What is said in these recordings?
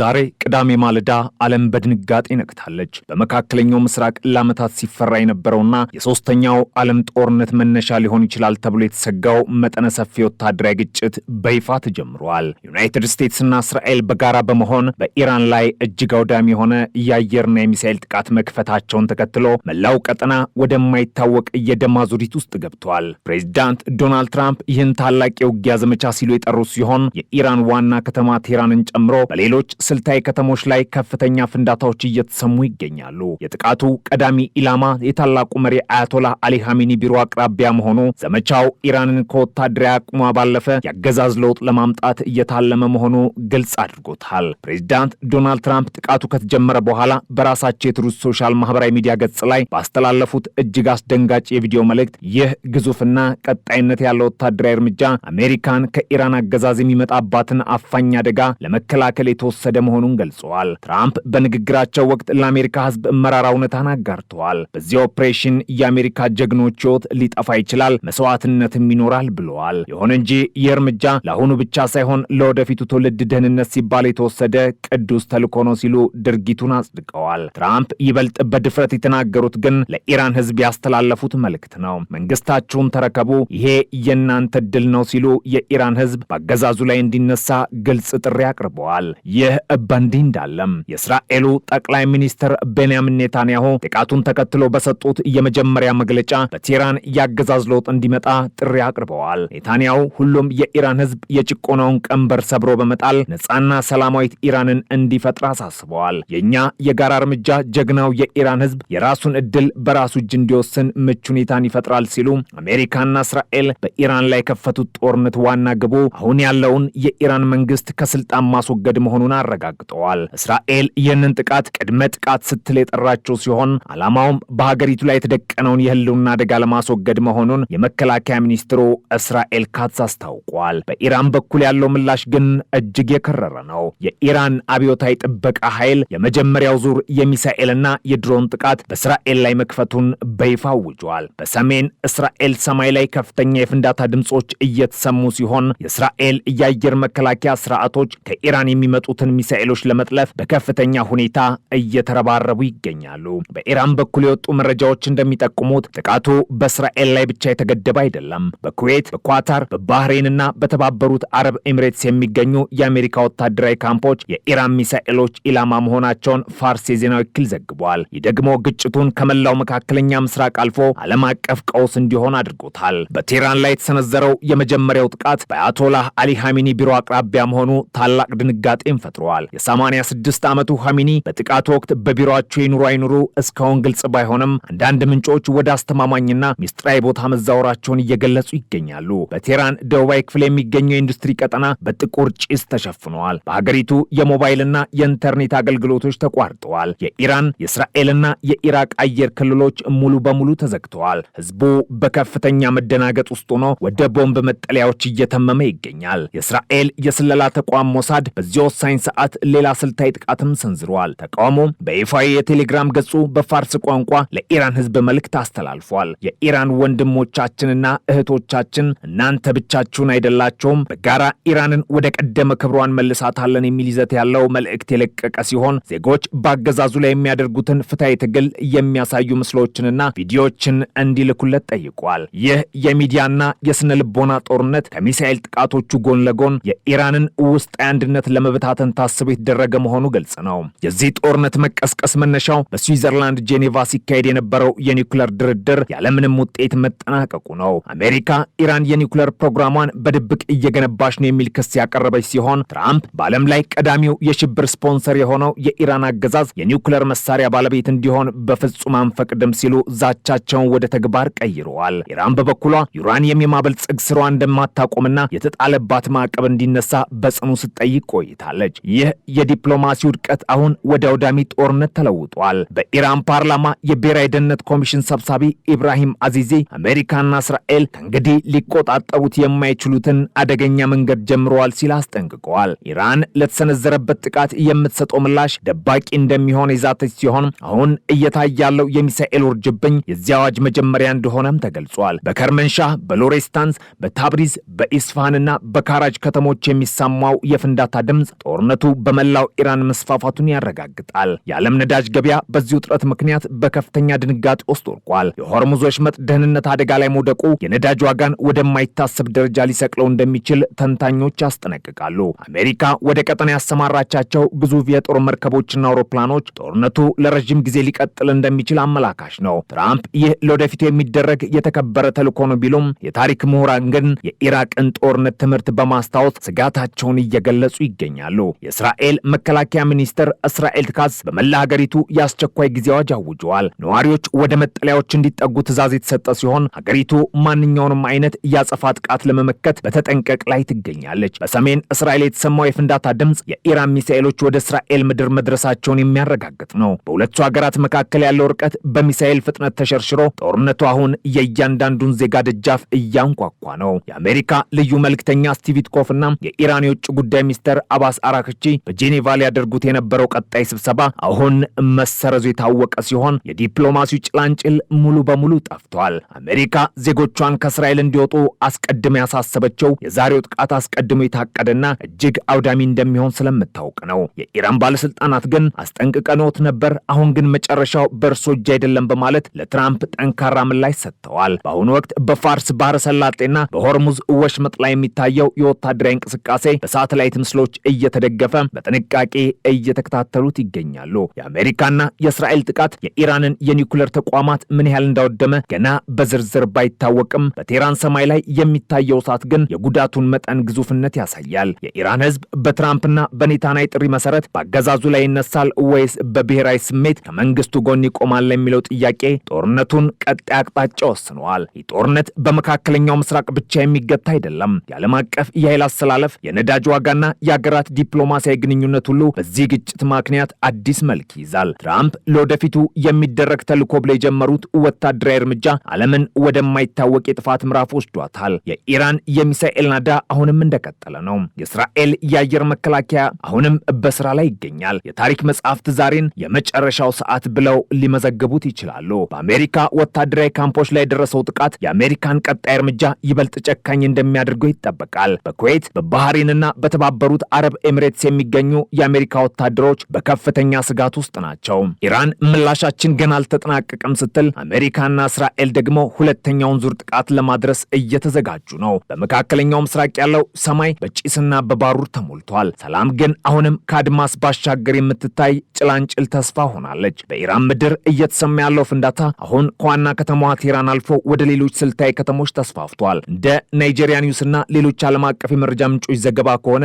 ዛሬ ቅዳሜ ማለዳ ዓለም በድንጋጤ ነቅታለች። በመካከለኛው ምስራቅ ለዓመታት ሲፈራ የነበረውና የሶስተኛው ዓለም ጦርነት መነሻ ሊሆን ይችላል ተብሎ የተሰጋው መጠነ ሰፊ ወታደራዊ ግጭት በይፋ ተጀምሯል። ዩናይትድ ስቴትስና እስራኤል በጋራ በመሆን በኢራን ላይ እጅግ አውዳሚ የሆነ የአየርና የሚሳኤል ጥቃት መክፈታቸውን ተከትሎ መላው ቀጠና ወደማይታወቅ የደም አዙሪት ውስጥ ገብቷል። ፕሬዚዳንት ዶናልድ ትራምፕ ይህን ታላቅ የውጊያ ዘመቻ ሲሉ የጠሩት ሲሆን የኢራን ዋና ከተማ ቴህራንን ጨምሮ በሌሎች ስልታዊ ከተሞች ላይ ከፍተኛ ፍንዳታዎች እየተሰሙ ይገኛሉ። የጥቃቱ ቀዳሚ ኢላማ የታላቁ መሪ አያቶላህ አሊ ኻሜኒ ቢሮ አቅራቢያ መሆኑ ዘመቻው ኢራንን ከወታደራዊ አቅሟ ባለፈ የአገዛዝ ለውጥ ለማምጣት እየታለመ መሆኑ ግልጽ አድርጎታል። ፕሬዚዳንት ዶናልድ ትራምፕ ጥቃቱ ከተጀመረ በኋላ በራሳቸው የትሩዝ ሶሻል ማህበራዊ ሚዲያ ገጽ ላይ ባስተላለፉት እጅግ አስደንጋጭ የቪዲዮ መልእክት ይህ ግዙፍና ቀጣይነት ያለው ወታደራዊ እርምጃ አሜሪካን ከኢራን አገዛዝ የሚመጣባትን አፋኝ አደጋ ለመከላከል የተወሰደ መሆኑን ገልጸዋል። ትራምፕ በንግግራቸው ወቅት ለአሜሪካ ሕዝብ መራራ እውነታን አጋርተዋል። በዚህ ኦፕሬሽን የአሜሪካ ጀግኖች ሕይወት ሊጠፋ ይችላል፣ መስዋዕትነትም ይኖራል ብለዋል። ይሁን እንጂ ይህ እርምጃ ለአሁኑ ብቻ ሳይሆን ለወደፊቱ ትውልድ ደህንነት ሲባል የተወሰደ ቅዱስ ተልዕኮ ነው ሲሉ ድርጊቱን አጽድቀዋል። ትራምፕ ይበልጥ በድፍረት የተናገሩት ግን ለኢራን ሕዝብ ያስተላለፉት መልእክት ነው። መንግስታችሁን ተረከቡ፣ ይሄ የእናንተ ድል ነው ሲሉ የኢራን ሕዝብ በአገዛዙ ላይ እንዲነሳ ግልጽ ጥሪ አቅርበዋል። ይህ በእንዲህ እንዳለም የእስራኤሉ ጠቅላይ ሚኒስትር ቤንያሚን ኔታንያሁ ጥቃቱን ተከትሎ በሰጡት የመጀመሪያ መግለጫ በቴህራን የአገዛዝ ለውጥ እንዲመጣ ጥሪ አቅርበዋል። ኔታንያሁ ሁሉም የኢራን ህዝብ የጭቆናውን ቀንበር ሰብሮ በመጣል ነጻና ሰላማዊት ኢራንን እንዲፈጥር አሳስበዋል። የኛ የጋራ እርምጃ ጀግናው የኢራን ህዝብ የራሱን እድል በራሱ እጅ እንዲወስን ምቹ ሁኔታን ይፈጥራል ሲሉ አሜሪካና እስራኤል በኢራን ላይ የከፈቱት ጦርነት ዋና ግቡ አሁን ያለውን የኢራን መንግስት ከስልጣን ማስወገድ መሆኑን አረጋግጠዋል። እስራኤል ይህንን ጥቃት ቅድመ ጥቃት ስትል የጠራችው ሲሆን ዓላማውም በሀገሪቱ ላይ የተደቀነውን የህልውና አደጋ ለማስወገድ መሆኑን የመከላከያ ሚኒስትሩ እስራኤል ካትዝ አስታውቋል። በኢራን በኩል ያለው ምላሽ ግን እጅግ የከረረ ነው። የኢራን አብዮታዊ ጥበቃ ኃይል የመጀመሪያው ዙር የሚሳኤልና የድሮን ጥቃት በእስራኤል ላይ መክፈቱን በይፋ አውጇል። በሰሜን እስራኤል ሰማይ ላይ ከፍተኛ የፍንዳታ ድምጾች እየተሰሙ ሲሆን የእስራኤል የአየር መከላከያ ስርዓቶች ከኢራን የሚመጡትን ሚሳኤሎች ለመጥለፍ በከፍተኛ ሁኔታ እየተረባረቡ ይገኛሉ። በኢራን በኩል የወጡ መረጃዎች እንደሚጠቁሙት ጥቃቱ በእስራኤል ላይ ብቻ የተገደበ አይደለም። በኩዌት፣ በኳታር፣ በባህሬንና በተባበሩት አረብ ኤሚሬትስ የሚገኙ የአሜሪካ ወታደራዊ ካምፖች የኢራን ሚሳኤሎች ኢላማ መሆናቸውን ፋርስ የዜና ወኪል ዘግቧል። ይህ ደግሞ ግጭቱን ከመላው መካከለኛ ምስራቅ አልፎ ዓለም አቀፍ ቀውስ እንዲሆን አድርጎታል። በቴህራን ላይ የተሰነዘረው የመጀመሪያው ጥቃት በአያቶላህ አሊ ኻሜኒ ቢሮ አቅራቢያ መሆኑ ታላቅ ድንጋጤን ፈጥሯል። የ86 ዓመቱ ኻሜኒ በጥቃቱ ወቅት በቢሮአቸው ይኑሩ አይኑሩ እስካሁን ግልጽ ባይሆንም አንዳንድ ምንጮች ወደ አስተማማኝና ሚስጥራዊ ቦታ መዛወራቸውን እየገለጹ ይገኛሉ። በቴህራን ደቡባዊ ክፍል የሚገኘው የኢንዱስትሪ ቀጠና በጥቁር ጭስ ተሸፍኗል። በሀገሪቱ የሞባይልና የኢንተርኔት አገልግሎቶች ተቋርጠዋል። የኢራን የእስራኤልና የኢራቅ አየር ክልሎች ሙሉ በሙሉ ተዘግተዋል። ህዝቡ በከፍተኛ መደናገጥ ውስጥ ሆኖ ወደ ቦምብ መጠለያዎች እየተመመ ይገኛል። የእስራኤል የስለላ ተቋም ሞሳድ በዚህ ወሳኝ ሰዓት ሌላ ስልታዊ ጥቃትም ሰንዝሯል። ተቃውሞ በይፋዊ የቴሌግራም ገጹ በፋርስ ቋንቋ ለኢራን ህዝብ መልእክት አስተላልፏል። የኢራን ወንድሞቻችንና እህቶቻችን እናንተ ብቻችሁን አይደላችሁም፣ በጋራ ኢራንን ወደ ቀደመ ክብሯን መልሳታለን የሚል ይዘት ያለው መልእክት የለቀቀ ሲሆን ዜጎች በአገዛዙ ላይ የሚያደርጉትን ፍትሃዊ ትግል የሚያሳዩ ምስሎችንና ቪዲዮዎችን እንዲልኩለት ጠይቋል። ይህ የሚዲያና የስነ ልቦና ጦርነት ከሚሳኤል ጥቃቶቹ ጎን ለጎን የኢራንን ውስጣዊ አንድነት ለመበታተን ታስቦ የተደረገ መሆኑ ግልጽ ነው። የዚህ ጦርነት መቀስቀስ መነሻው በስዊዘርላንድ ጄኔቫ ሲካሄድ የነበረው የኒውክሌር ድርድር ያለምንም ውጤት መጠናቀቁ ነው። አሜሪካ ኢራን የኒውክሌር ፕሮግራሟን በድብቅ እየገነባች ነው የሚል ክስ ያቀረበች ሲሆን ትራምፕ በዓለም ላይ ቀዳሚው የሽብር ስፖንሰር የሆነው የኢራን አገዛዝ የኒውክሌር መሳሪያ ባለቤት እንዲሆን በፍጹም አንፈቅድም ሲሉ ዛቻቸውን ወደ ተግባር ቀይረዋል። ኢራን በበኩሏ ዩራኒየም የማበልጸግ ስራዋ እንደማታቆምና የተጣለባት ማዕቀብ እንዲነሳ በጽኑ ስትጠይቅ ቆይታለች። ይህ የዲፕሎማሲ ውድቀት አሁን ወደ አውዳሚ ጦርነት ተለውጧል። በኢራን ፓርላማ የብሔራዊ ደህንነት ኮሚሽን ሰብሳቢ ኢብራሂም አዚዚ አሜሪካና እስራኤል ከእንግዲህ ሊቆጣጠሩት የማይችሉትን አደገኛ መንገድ ጀምረዋል ሲል አስጠንቅቀዋል። ኢራን ለተሰነዘረበት ጥቃት የምትሰጠው ምላሽ ደባቂ እንደሚሆን የዛተች ሲሆን አሁን እየታየ ያለው የሚሳኤል ውርጅብኝ የዚህ አዋጅ መጀመሪያ እንደሆነም ተገልጿል። በከርመንሻህ፣ በሎሬስታንስ፣ በታብሪዝ፣ በኢስፋሃንና በካራጅ ከተሞች የሚሰማው የፍንዳታ ድምፅ ጦርነቱ ጦርነቱ በመላው ኢራን መስፋፋቱን ያረጋግጣል። የዓለም ነዳጅ ገበያ በዚህ ውጥረት ምክንያት በከፍተኛ ድንጋጤ ውስጥ ወድቋል። የሆርሙዝ ወሽመጥ ደህንነት አደጋ ላይ መውደቁ የነዳጅ ዋጋን ወደማይታሰብ ደረጃ ሊሰቅለው እንደሚችል ተንታኞች ያስጠነቅቃሉ። አሜሪካ ወደ ቀጠና ያሰማራቻቸው ግዙፍ የጦር መርከቦችና አውሮፕላኖች ጦርነቱ ለረጅም ጊዜ ሊቀጥል እንደሚችል አመላካሽ ነው። ትራምፕ ይህ ለወደፊቱ የሚደረግ የተከበረ ተልዕኮ ነው ቢሉም የታሪክ ምሁራን ግን የኢራቅን ጦርነት ትምህርት በማስታወስ ስጋታቸውን እየገለጹ ይገኛሉ። የእስራኤል መከላከያ ሚኒስትር እስራኤል ካትዝ በመላ ሀገሪቱ የአስቸኳይ ጊዜ አዋጅ አውጀዋል። ነዋሪዎች ወደ መጠለያዎች እንዲጠጉ ትዕዛዝ የተሰጠ ሲሆን ሀገሪቱ ማንኛውንም አይነት የአጸፋ ጥቃት ለመመከት በተጠንቀቅ ላይ ትገኛለች። በሰሜን እስራኤል የተሰማው የፍንዳታ ድምፅ የኢራን ሚሳኤሎች ወደ እስራኤል ምድር መድረሳቸውን የሚያረጋግጥ ነው። በሁለቱ ሀገራት መካከል ያለው ርቀት በሚሳኤል ፍጥነት ተሸርሽሮ ጦርነቱ አሁን የእያንዳንዱን ዜጋ ደጃፍ እያንኳኳ ነው። የአሜሪካ ልዩ መልእክተኛ ስቲቭ ዊትኮፍ እና የኢራን የውጭ ጉዳይ ሚኒስትር አባስ አራክቺ በጄኔቫ ሊያደርጉት የነበረው ቀጣይ ስብሰባ አሁን መሰረዙ የታወቀ ሲሆን የዲፕሎማሲው ጭላንጭል ሙሉ በሙሉ ጠፍቷል። አሜሪካ ዜጎቿን ከእስራኤል እንዲወጡ አስቀድማ ያሳሰበችው የዛሬው ጥቃት አስቀድሞ የታቀደና እጅግ አውዳሚ እንደሚሆን ስለምታውቅ ነው። የኢራን ባለስልጣናት ግን አስጠንቅቀንዎት ነበር፣ አሁን ግን መጨረሻው በእርሶ እጅ አይደለም በማለት ለትራምፕ ጠንካራ ምላሽ ሰጥተዋል። በአሁኑ ወቅት በፋርስ ባህረ ሰላጤና በሆርሙዝ ወሽመጥ ላይ የሚታየው የወታደራዊ እንቅስቃሴ በሳተላይት ምስሎች እየተደገፈ በጥንቃቄ እየተከታተሉት ይገኛሉ። የአሜሪካና የእስራኤል ጥቃት የኢራንን የኒውክሌር ተቋማት ምን ያህል እንዳወደመ ገና በዝርዝር ባይታወቅም በቴህራን ሰማይ ላይ የሚታየው እሳት ግን የጉዳቱን መጠን ግዙፍነት ያሳያል። የኢራን ሕዝብ በትራምፕና በኔታንያሁ ጥሪ መሰረት በአገዛዙ ላይ ይነሳል ወይስ በብሔራዊ ስሜት ከመንግስቱ ጎን ይቆማል የሚለው ጥያቄ ጦርነቱን ቀጣይ አቅጣጫ ወስነዋል። ይህ ጦርነት በመካከለኛው ምስራቅ ብቻ የሚገታ አይደለም። የዓለም አቀፍ የኃይል አሰላለፍ፣ የነዳጅ ዋጋና የአገራት ዲፕሎማሲያዊ ግንኙነት ሁሉ በዚህ ግጭት ምክንያት አዲስ መልክ ይዛል። ትራምፕ ለወደፊቱ የሚደረግ ተልዕኮ ብለው የጀመሩት ወታደራዊ እርምጃ ዓለምን ወደማይታወቅ የጥፋት ምዕራፍ ወስዷታል። የኢራን የሚሳኤል ናዳ አሁንም እንደቀጠለ ነው። የእስራኤል የአየር መከላከያ አሁንም በስራ ላይ ይገኛል። የታሪክ መጽሐፍት ዛሬን የመጨረሻው ሰዓት ብለው ሊመዘግቡት ይችላሉ። በአሜሪካ ወታደራዊ ካምፖች ላይ የደረሰው ጥቃት የአሜሪካን ቀጣይ እርምጃ ይበልጥ ጨካኝ እንደሚያደርገው ይጠበቃል። በኩዌት በባህሬንና በተባበሩት አረብ ኤሚሬትስ የሚገኙ የአሜሪካ ወታደሮች በከፍተኛ ስጋት ውስጥ ናቸው። ኢራን ምላሻችን ገና አልተጠናቀቀም ስትል፣ አሜሪካና እስራኤል ደግሞ ሁለተኛውን ዙር ጥቃት ለማድረስ እየተዘጋጁ ነው። በመካከለኛው ምስራቅ ያለው ሰማይ በጭስና በባሩር ተሞልቷል። ሰላም ግን አሁንም ከአድማስ ባሻገር የምትታይ ጭላንጭል ተስፋ ሆናለች። በኢራን ምድር እየተሰማ ያለው ፍንዳታ አሁን ከዋና ከተማዋ ቴህራን አልፎ ወደ ሌሎች ስልታዊ ከተሞች ተስፋፍቷል። እንደ ናይጄሪያ ኒውስና ሌሎች ዓለም አቀፍ የመረጃ ምንጮች ዘገባ ከሆነ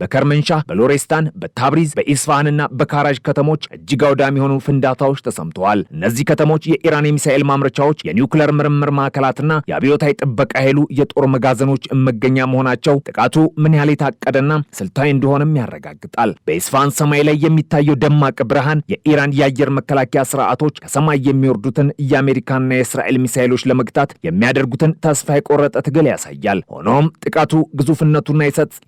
በከርመንሻህ፣ በሎሬስታን፣ በታብሪዝ፣ በኢስፋሃንና በካራጅ ከተሞች እጅግ አውዳሚ የሆኑ ፍንዳታዎች ተሰምተዋል። እነዚህ ከተሞች የኢራን የሚሳኤል ማምረቻዎች፣ የኒውክሌር ምርምር ማዕከላትና የአብዮታዊ ጥበቃ ኃይሉ የጦር መጋዘኖች መገኛ መሆናቸው ጥቃቱ ምን ያህል የታቀደና ስልታዊ እንደሆነም ያረጋግጣል። በኢስፋሃን ሰማይ ላይ የሚታየው ደማቅ ብርሃን የኢራን የአየር መከላከያ ስርዓቶች ከሰማይ የሚወርዱትን የአሜሪካና የእስራኤል ሚሳኤሎች ለመግታት የሚያደርጉትን ተስፋ የቆረጠ ትግል ያሳያል። ሆኖም ጥቃቱ ግዙፍነቱና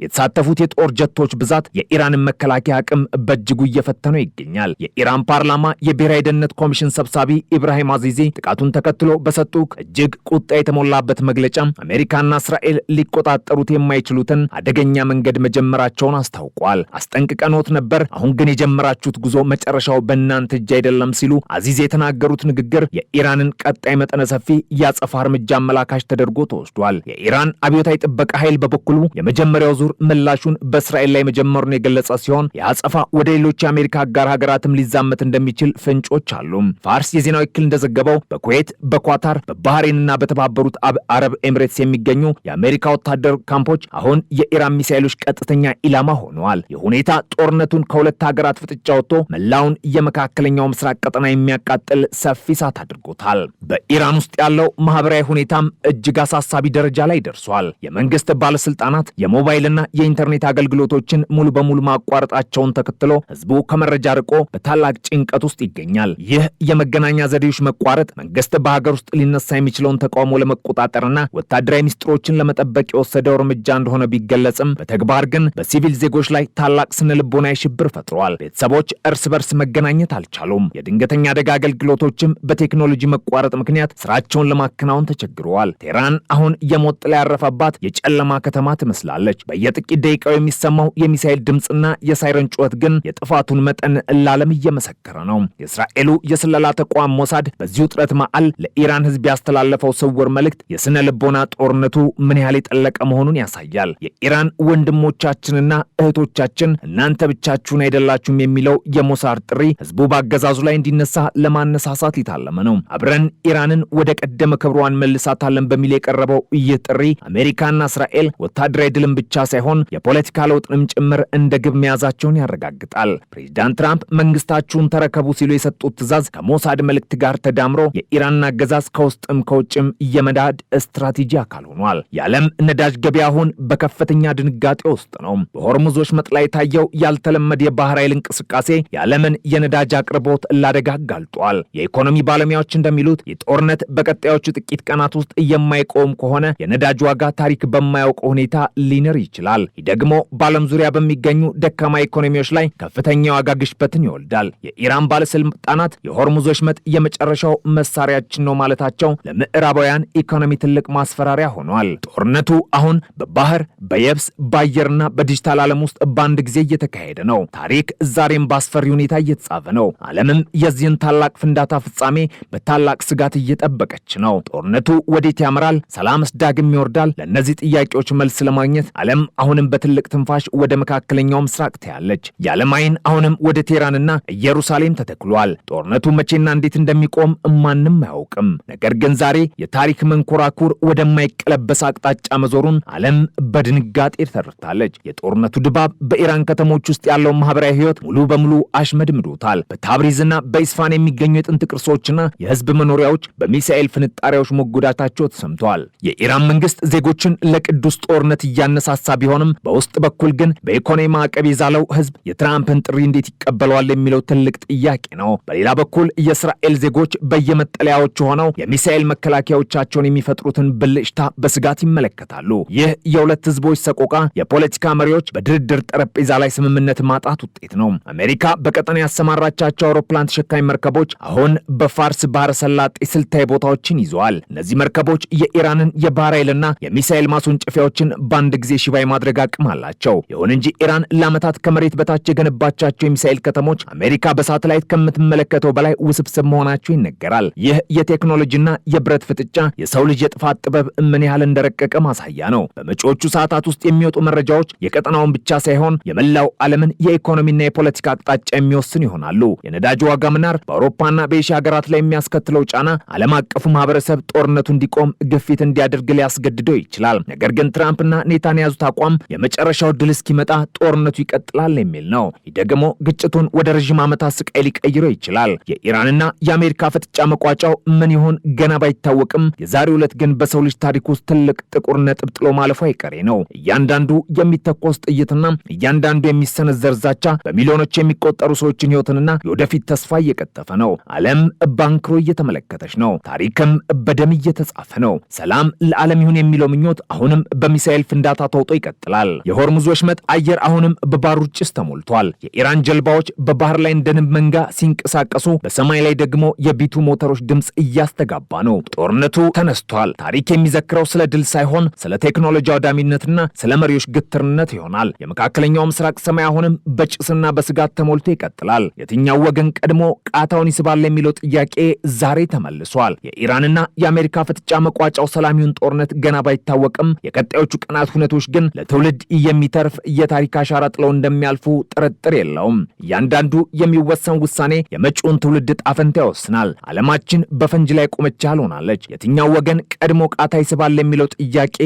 የተሳተፉት የጦር ጀቶች ብዛት የኢራንን መከላከያ አቅም በእጅጉ እየፈተነው ይገኛል። የኢራን ፓርላማ የብሔራዊ ደህንነት ኮሚሽን ሰብሳቢ ኢብራሂም አዚዚ ጥቃቱን ተከትሎ በሰጡ እጅግ ቁጣ የተሞላበት መግለጫ አሜሪካና እስራኤል ሊቆጣጠሩት የማይችሉትን አደገኛ መንገድ መጀመራቸውን አስታውቋል። አስጠንቅቀኖት ነበር፣ አሁን ግን የጀመራችሁት ጉዞ መጨረሻው በእናንተ እጅ አይደለም ሲሉ አዚዝ የተናገሩት ንግግር የኢራንን ቀጣይ መጠነ ሰፊ የአጸፋ እርምጃ አመላካሽ ተደርጎ ተወስዷል። የኢራን አብዮታዊ ጥበቃ ኃይል በበኩሉ የመጀመሪያው ዙር ምላሹን በእስራኤል ላይ መጀመሩን የገለጸ ሲሆን የአጸፋ ወደ ሌሎች የአሜሪካ አጋር ሀገራትም ሊዛመት እንደሚችል ፍንጮች አሉ። ፋርስ የዜና ወኪል እንደዘገበው በኩዌት፣ በኳታር፣ በባህሬንና በተባበሩት አረብ ኤሚሬትስ የሚገኙ የአሜሪካ ወታደር ካምፖች አሁን የኢራን ሚሳኤሎች ቀጥተኛ ኢላማ ሆነዋል። የሁኔታ ጦርነቱን ከሁለት ሀገራት ፍጥጫ ወጥቶ መላውን የመካከለኛው ምስራቅ ቀጠና የሚያቃጥል ሰፊ እሳት አድርጎታል። በኢራን ውስጥ ያለው ማህበራዊ ሁኔታም እጅግ አሳሳቢ ደረጃ ላይ ደርሷል። የመንግስት ባለስልጣናት የሞባይልና የኢንተርኔት አገልግሎቶችን ሙሉ በሙሉ ማቋረጣቸውን ተከትሎ ህዝቡ ከመረጃ ርቆ በታላቅ ጭንቀት ውስጥ ይገኛል። ይህ የመገናኛ ዘዴዎች መቋረጥ መንግስት በሀገር ውስጥ ሊነሳ የሚችለውን ተቃውሞ ለመቆጣጠርና ወታደራዊ ሚስጥሮችን ለመጠበቅ የወሰደው እርምጃ እንደሆነ ቢገለጽም በተግባር ግን በሲቪል ዜጎች ላይ ታላቅ ስነ ልቦናዊ ሽብር ፈጥሯል። ቤተሰቦች እርስ በርስ መገናኘት አልቻሉም። የድንገተኛ አደጋ አገልግሎቶችም በቴክኖሎጂ መቋረጥ ምክንያት ስራቸውን ለማከናወን ተቸግረዋል። ቴህራን አሁን የሞት ጥላ ያረፈባት የጨለማ ከተማ ትመስላለች። በየጥቂት ደቂቃው የሚሰማው የሚሳኤል የሚሳኤል ድምፅና የሳይረን ጩኸት ግን የጥፋቱን መጠን ለዓለም እየመሰከረ ነው። የእስራኤሉ የስለላ ተቋም ሞሳድ በዚህ ውጥረት መዓል ለኢራን ህዝብ ያስተላለፈው ስውር መልእክት የስነ ልቦና ጦርነቱ ምን ያህል የጠለቀ መሆኑን ያሳያል። የኢራን ወንድሞቻችንና እህቶቻችን እናንተ ብቻችሁን አይደላችሁም የሚለው የሞሳድ ጥሪ ህዝቡ በአገዛዙ ላይ እንዲነሳ ለማነሳሳት የታለመ ነው። አብረን ኢራንን ወደ ቀደመ ክብሯን መልሳታለን በሚል የቀረበው ይህ ጥሪ አሜሪካና እስራኤል ወታደራዊ ድልን ብቻ ሳይሆን የፖለቲካ ለውጥንም ጭምር እንደ ግብ መያዛቸውን ያረጋግጣል። ፕሬዚዳንት ትራምፕ መንግስታችሁን ተረከቡ ሲሉ የሰጡት ትዕዛዝ ከሞሳድ መልእክት ጋር ተዳምሮ የኢራን አገዛዝ ከውስጥም ከውጭም የመዳድ ስትራቴጂ አካል ሆኗል። የዓለም ነዳጅ ገበያ አሁን በከፍተኛ ድንጋጤ ውስጥ ነው። በሆርሙዝ ወሽመጥ ላይ የታየው ያልተለመደ የባህር ኃይል እንቅስቃሴ የዓለምን የነዳጅ አቅርቦት ላደጋ አጋልጧል። የኢኮኖሚ ባለሙያዎች እንደሚሉት የጦርነት በቀጣዮቹ ጥቂት ቀናት ውስጥ የማይቆም ከሆነ የነዳጅ ዋጋ ታሪክ በማያውቀው ሁኔታ ሊንር ይችላል። ይህ ደግሞ በዓለም ዙሪያ በሚገኙ ደካማ ኢኮኖሚዎች ላይ ከፍተኛ ዋጋ ግሽበትን ይወልዳል። የኢራን ባለስልጣናት የሆርሙዝ ወሽመጥ የመጨረሻው መሳሪያችን ነው ማለታቸው ለምዕራባውያን ኢኮኖሚ ትልቅ ማስፈራሪያ ሆኗል። ጦርነቱ አሁን በባህር በየብስ በአየርና በዲጂታል ዓለም ውስጥ በአንድ ጊዜ እየተካሄደ ነው። ታሪክ ዛሬም በአስፈሪ ሁኔታ እየተጻፈ ነው። ዓለምም የዚህን ታላቅ ፍንዳታ ፍጻሜ በታላቅ ስጋት እየጠበቀች ነው። ጦርነቱ ወዴት ያመራል? ሰላምስ ዳግም ይወርዳል? ለእነዚህ ጥያቄዎች መልስ ለማግኘት ዓለም አሁንም በትልቅ ትንፋሽ ወደ መካከለኛው ምስራቅ ታያለች። የዓለም ዓይን አሁንም ወደ ቴህራንና ኢየሩሳሌም ተተክሏል። ጦርነቱ መቼና እንዴት እንደሚቆም ማንም አያውቅም። ነገር ግን ዛሬ የታሪክ መንኮራኩር ወደማይቀለበስ አቅጣጫ መዞሩን ዓለም በድንጋጤ ተረድታለች። የጦርነቱ ድባብ በኢራን ከተሞች ውስጥ ያለው ማህበራዊ ህይወት ሙሉ በሙሉ አሽመድምዶታል። በታብሪዝና በኢስፋን የሚገኙ የጥንት ቅርሶችና የህዝብ መኖሪያዎች በሚሳኤል ፍንጣሪያዎች መጎዳታቸው ተሰምተዋል። የኢራን መንግስት ዜጎችን ለቅዱስ ጦርነት እያነሳሳ ቢሆንም በውስጥ በኩል ግን በኢኮኖሚ ማዕቀብ የዛለው ህዝብ የትራምፕን ጥሪ እንዴት ይቀበለዋል የሚለው ትልቅ ጥያቄ ነው። በሌላ በኩል የእስራኤል ዜጎች በየመጠለያዎቹ ሆነው የሚሳኤል መከላከያዎቻቸውን የሚፈጥሩትን ብልጭታ በስጋት ይመለከታሉ። ይህ የሁለት ህዝቦች ሰቆቃ የፖለቲካ መሪዎች በድርድር ጠረጴዛ ላይ ስምምነት ማጣት ውጤት ነው። አሜሪካ በቀጠና ያሰማራቻቸው አውሮፕላን ተሸካሚ መርከቦች አሁን በፋርስ ባህረ ሰላጤ ስልታዊ ቦታዎችን ይዘዋል። እነዚህ መርከቦች የኢራንን የባህር ኃይልና የሚሳኤል ማስወንጨፊያዎችን በአንድ ጊዜ ሽባ የማድረግ አቅም አላቸው። ይሁን እንጂ ኢራን ለዓመታት ከመሬት በታች የገነባቻቸው የሚሳኤል ከተሞች አሜሪካ በሳተላይት ከምትመለከተው በላይ ውስብስብ መሆናቸው ይነገራል። ይህ የቴክኖሎጂና የብረት ፍጥጫ የሰው ልጅ የጥፋት ጥበብ ምን ያህል እንደረቀቀ ማሳያ ነው። በመጪዎቹ ሰዓታት ውስጥ የሚወጡ መረጃዎች የቀጠናውን ብቻ ሳይሆን የመላው ዓለምን የኢኮኖሚና የፖለቲካ አቅጣጫ የሚወስን ይሆናሉ። የነዳጅ ዋጋ መናር በአውሮፓና በኤሽያ ሀገራት ላይ የሚያስከትለው ጫና ዓለም አቀፉ ማህበረሰብ ጦርነቱ እንዲቆም ግፊት እንዲያደርግ ሊያስገድደው ይችላል። ነገር ግን ትራምፕና ኔታንያሁ የያዙት አቋም የመጨረሻው ድል እስኪመጣ ጦርነቱ ይቀጥላል የሚል ነው። ይህ ደግሞ ግጭቱን ወደ ረዥም ዓመታት ስቃይ ሊቀይረው ይችላል። የኢራንና የአሜሪካ ፍጥጫ መቋጫው ምን ይሆን ገና ባይታወቅም የዛሬው ዕለት ግን በሰው ልጅ ታሪክ ውስጥ ትልቅ ጥቁር ነጥብ ጥሎ ማለፉ አይቀሬ ነው። እያንዳንዱ የሚተኮስ ጥይትና እያንዳንዱ የሚሰነዘር ዛቻ በሚሊዮኖች የሚቆጠሩ ሰዎችን ህይወትንና የወደፊት ተስፋ እየቀጠፈ ነው። ዓለም ባንክሮ እየተመለከተች ነው። ታሪክም በደም እየተጻፈ ነው። ሰላም ለዓለም ይሁን የሚለው ምኞት አሁንም በሚሳኤል ፍንዳታ ተውጦ ይቀጥላል። የሆርሙዝ ወሽመጥ አየር አሁንም በባሩድ ጭስ ተሞልቷል። የኢራን ጀልባዎች በባህር ላይ እንደ ንብ መንጋ ሲንቀሳቀሱ፣ በሰማይ ላይ ደግሞ የቢቱ ሞተሮች ድምፅ እያስተጋባ ነው። ጦርነቱ ተነስቷል። ታሪክ የሚዘክረው ስለ ድል ሳይሆን ስለ ቴክኖሎጂ አውዳሚነትና ስለ መሪዎች ግትርነት ይሆናል። የመካከለኛው ምስራቅ ሰማይ አሁንም በጭስና በስጋት ተሞልቶ ይቀጥላል። የትኛው ወገን ቀድሞ ቃታውን ይስባል የሚለው ጥያቄ ዛሬ ተመልሷል። የኢራንና የአሜሪካ ፍጥጫ መቋጫው ሰላሚውን ጦርነት ገና ባይታወቅም የቀጣዮቹ ቀናት ሁነቶች ግን ለትውልድ የሚተርፍ የታሪክ አሻራ ጥለው እንደሚያልፉ ጥርጥር የለውም። እያንዳንዱ የሚወሰን ውሳኔ የመጪውን ትውልድ ዕጣ ፈንታ ይወስናል። ዓለማችን በፈንጅ ላይ ቆመች ሆናለች። የትኛው ወገን ቀድሞ ቃታ ይስባል የሚለው ጥያቄ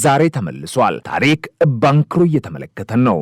ዛሬ ተመልሷል። ታሪክ ባንክሮ እየተመለከተን ነው።